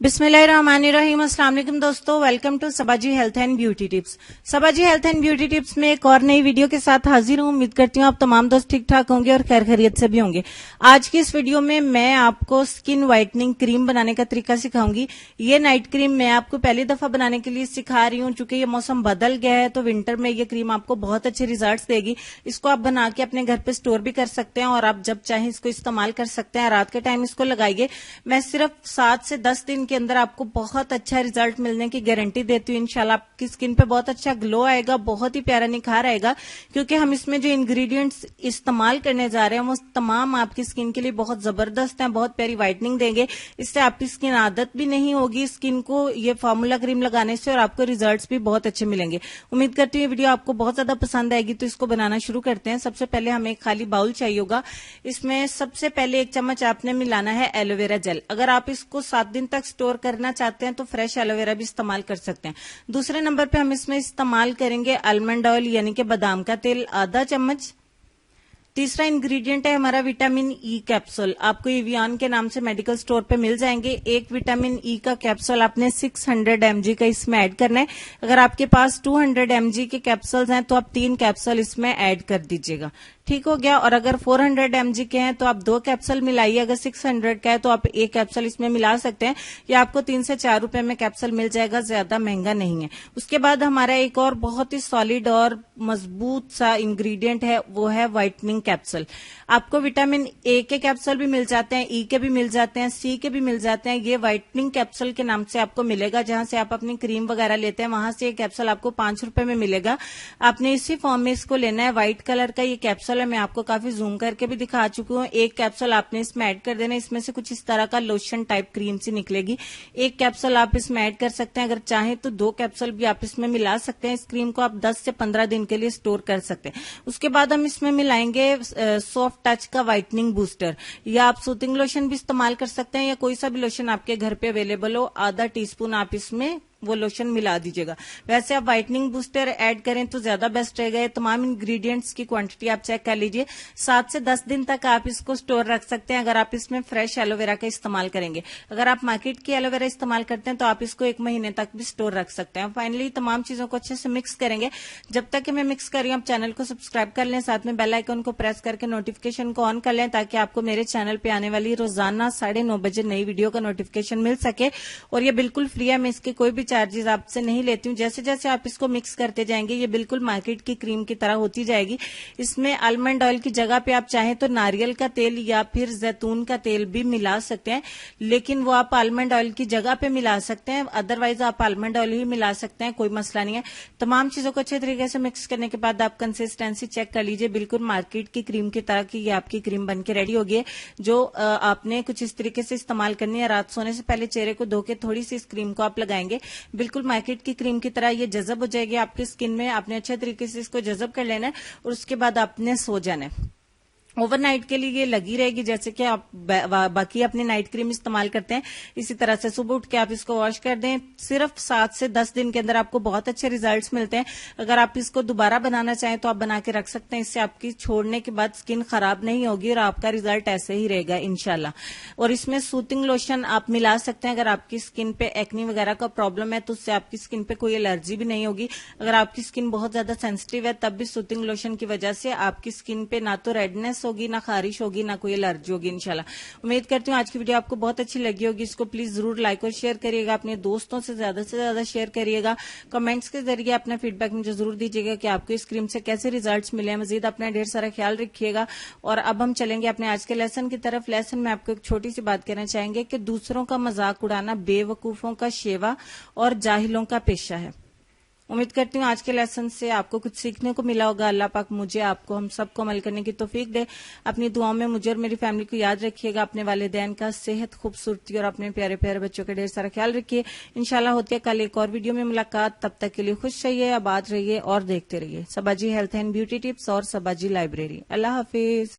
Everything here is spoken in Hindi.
बिस्मिल्लाहिर्रहमानिर्रहीम। अस्सलाम वालेकुम दोस्तों, welcome to Sabaji health and beauty tips. Sabaji health and beauty tips में एक और नई वीडियो के साथ हाजिर हूं। उम्मीद करती हूं आप तमाम दोस्त ठीक ठाक होंगे और खैर खैरियत से भी होंगे। आज की इस वीडियो में मैं आपको स्किन व्हाइटनिंग क्रीम बनाने का तरीका सिखाऊंगी। ये नाइट क्रीम मैं आपको पहली दफा बनाने के लिए सिखा रही हूँ। चूंकि ये मौसम बदल गया है तो विंटर में ये क्रीम आपको बहुत अच्छे रिजल्ट देगी। इसको आप बना के अपने घर पे स्टोर भी कर सकते हैं और आप जब चाहें इसको इस्तेमाल कर सकते हैं। रात के टाइम इसको लगाइए। मैं सिर्फ 7 से 10 दिन के अंदर आपको बहुत अच्छा रिजल्ट मिलने की गारंटी देती हूँ। इंशाल्लाह आपकी स्किन पे बहुत अच्छा ग्लो आएगा, बहुत ही प्यारा निखार आएगा। क्योंकि हम इसमें जो इंग्रेडिएंट्स इस्तेमाल करने जा रहे हैं वो तमाम आपकी स्किन के लिए बहुत जबरदस्त हैं, बहुत प्यारी व्हाइटनिंग देंगे। इससे आपकी स्किन आदत भी नहीं होगी स्किन को ये फार्मूला क्रीम लगाने से और आपको रिजल्ट्स भी बहुत अच्छे मिलेंगे। उम्मीद करती हूँ ये वीडियो आपको बहुत ज्यादा पसंद आएगी। तो इसको बनाना शुरू करते हैं। सबसे पहले हमें एक खाली बाउल चाहिए होगा। इसमें सबसे पहले 1 चम्मच आपने मिलाना है एलोवेरा जेल। अगर आप इसको 7 दिन तक स्टोर करना चाहते हैं तो फ्रेश एलोवेरा भी इस्तेमाल कर सकते हैं। दूसरे नंबर पे हम इसमें इस्तेमाल करेंगे आलमंड ऑयल यानी कि बादाम का तेल आधा चम्मच। तीसरा इंग्रेडिएंट है हमारा विटामिन ई कैप्सूल। आपको एवियन के नाम से मेडिकल स्टोर पे मिल जाएंगे। एक विटामिन ई का कैप्सूल आपने 600 mg का इसमें ऐड करना है। अगर आपके पास 200 mg के कैप्सूल्स हैं तो आप 3 कैप्सूल इसमें ऐड कर दीजिएगा। ठीक हो गया। और अगर 400 mg के हैं तो आप 2 कैप्सूल मिलाइए। अगर 600 का है तो आप 1 कैप्सूल इसमें मिला सकते हैं। या आपको 3 से 4 रुपए में कैप्सूल मिल जाएगा, ज्यादा महंगा नहीं है। उसके बाद हमारा एक और बहुत ही सॉलिड और मजबूत सा इंग्रेडिएंट है, वो है व्हाइटनिंग कैप्सूल। आपको विटामिन ए के कैप्सूल भी मिल जाते हैं, ई के भी मिल जाते हैं, सी के भी मिल जाते हैं। ये व्हाइटनिंग कैप्सूल के नाम से आपको मिलेगा। जहां से आप अपनी क्रीम वगैरह लेते हैं वहां से ये कैप्सूल आपको 5 रुपए में मिलेगा। आपने इसी फॉर्म में इसको लेना है। व्हाइट कलर का ये कैप्सूल है, मैं आपको काफी जूम करके भी दिखा चुकी हूँ। एक कैप्सूल आपने इसमें ऐड कर देना। इसमें से कुछ इस तरह का लोशन टाइप क्रीम सी निकलेगी। एक कैप्सूल आप इसमें ऐड कर सकते हैं। अगर चाहें तो 2 कैप्सूल भी आप इसमें मिला सकते हैं। इस क्रीम को आप 10 से 15 दिन के लिए स्टोर कर सकते हैं। उसके बाद हम इसमें मिलाएंगे सॉफ्ट टच का व्हाइटनिंग बूस्टर। या आप सूथिंग लोशन भी इस्तेमाल कर सकते हैं या कोई सा भी लोशन आपके घर पे अवेलेबल हो। आधा टीस्पून आप इसमें वो लोशन मिला दीजिएगा। वैसे आप व्हाइटनिंग बूस्टर ऐड करें तो ज्यादा बेस्ट रहेगा। ये तमाम इंग्रेडिएंट्स की क्वांटिटी आप चेक कर लीजिए। 7 से 10 दिन तक आप इसको स्टोर रख सकते हैं अगर आप इसमें फ्रेश एलोवेरा का इस्तेमाल करेंगे। अगर आप मार्केट की एलोवेरा इस्तेमाल करते हैं तो आप इसको 1 महीने तक भी स्टोर रख सकते हैं। फाइनली तमाम चीजों को अच्छे से मिक्स करेंगे। जब तक कि मैं मिक्स कर रही हूं आप चैनल को सब्सक्राइब कर लें, साथ में बेल आइकन को प्रेस करके नोटिफिकेशन को ऑन कर लें ताकि आपको मेरे चैनल पे आने वाली रोजाना 9:30 बजे नई वीडियो का नोटिफिकेशन मिल सके। और ये बिल्कुल फ्री है, मैं इसके कोई भी चार्जेस आपसे नहीं लेती हूँ। जैसे जैसे आप इसको मिक्स करते जाएंगे ये बिल्कुल मार्केट की क्रीम की तरह होती जाएगी। इसमें आलमंड ऑयल की जगह पे आप चाहें तो नारियल का तेल या फिर जैतून का तेल भी मिला सकते हैं, लेकिन वो आप आलमंड ऑयल की जगह पे मिला सकते हैं। अदरवाइज आप आलमंड ऑयल ही मिला सकते हैं, कोई मसला नहीं है। तमाम चीजों को अच्छे तरीके से मिक्स करने के बाद आप कंसिस्टेंसी चेक कर लीजिए। बिल्कुल मार्केट की क्रीम की तरह की ये आपकी क्रीम बनके रेडी होगी है। जो आपने कुछ इस तरीके से इस्तेमाल करनी है। रात सोने से पहले चेहरे को धो के थोड़ी सी इस क्रीम को आप लगाएंगे। बिल्कुल मार्केट की क्रीम की तरह ये जज़ब हो जाएगी आपकी स्किन में। आपने अच्छे तरीके से इसको जज़ब कर लेना है और उसके बाद आपने सो जाना है। ओवरनाइट के लिए ये लगी रहेगी, जैसे कि आप बाकी अपनी नाइट क्रीम इस्तेमाल करते हैं इसी तरह से। सुबह उठ के आप इसको वॉश कर दें। सिर्फ 7 से 10 दिन के अंदर आपको बहुत अच्छे रिजल्ट्स मिलते हैं। अगर आप इसको दोबारा बनाना चाहें तो आप बना के रख सकते हैं। इससे आपकी छोड़ने के बाद स्किन खराब नहीं होगी और आपका रिजल्ट ऐसे ही रहेगा इंशाल्लाह। और इसमें सूथिंग लोशन आप मिला सकते हैं। अगर आपकी स्किन पे एक्नी वगैरह का प्रॉब्लम है तो उससे आपकी स्किन पे कोई एलर्जी भी नहीं होगी। अगर आपकी स्किन बहुत ज्यादा सेंसिटिव है तब भी सूथिंग लोशन की वजह से आपकी स्किन पे ना तो रेडनेस होगी, ना खारिश होगी, ना कोई एलर्जी होगी इंशाल्लाह। उम्मीद करती हूँ आज की वीडियो आपको बहुत अच्छी लगी होगी। इसको प्लीज जरूर लाइक और शेयर करिएगा। अपने दोस्तों से ज्यादा शेयर करिएगा। कमेंट्स के जरिए अपना फीडबैक मुझे जरूर दीजिएगा कि आपको इस क्रीम से कैसे रिजल्ट्स मिले हैं। मजीद अपना ढेर सारा ख्याल रखिएगा। और अब हम चलेंगे अपने आज के लेसन की तरफ। लेसन में आपको एक छोटी सी बात कहना चाहेंगे कि दूसरों का मजाक उड़ाना बेवकूफों का शेवा और जाहिलों का पेशा है। उम्मीद करती हूँ आज के लेसन से आपको कुछ सीखने को मिला होगा। अल्लाह पाक मुझे, आपको, हम सबको अमल करने की तौफीक दे। अपनी दुआओं में मुझे और मेरी फैमिली को याद रखिएगा। अपने वालिदैन का सेहत, खूबसूरती और अपने प्यारे प्यारे बच्चों का ढेर सारा ख्याल रखिए। इंशाल्लाह होती है कल एक और वीडियो में मुलाकात। तब तक के लिए खुश रहिए, आबाद रहिए और देखते रहिए सबाजी हेल्थ एंड ब्यूटी टिप्स और सबाजी लाइब्रेरी। अल्लाह हाफिज।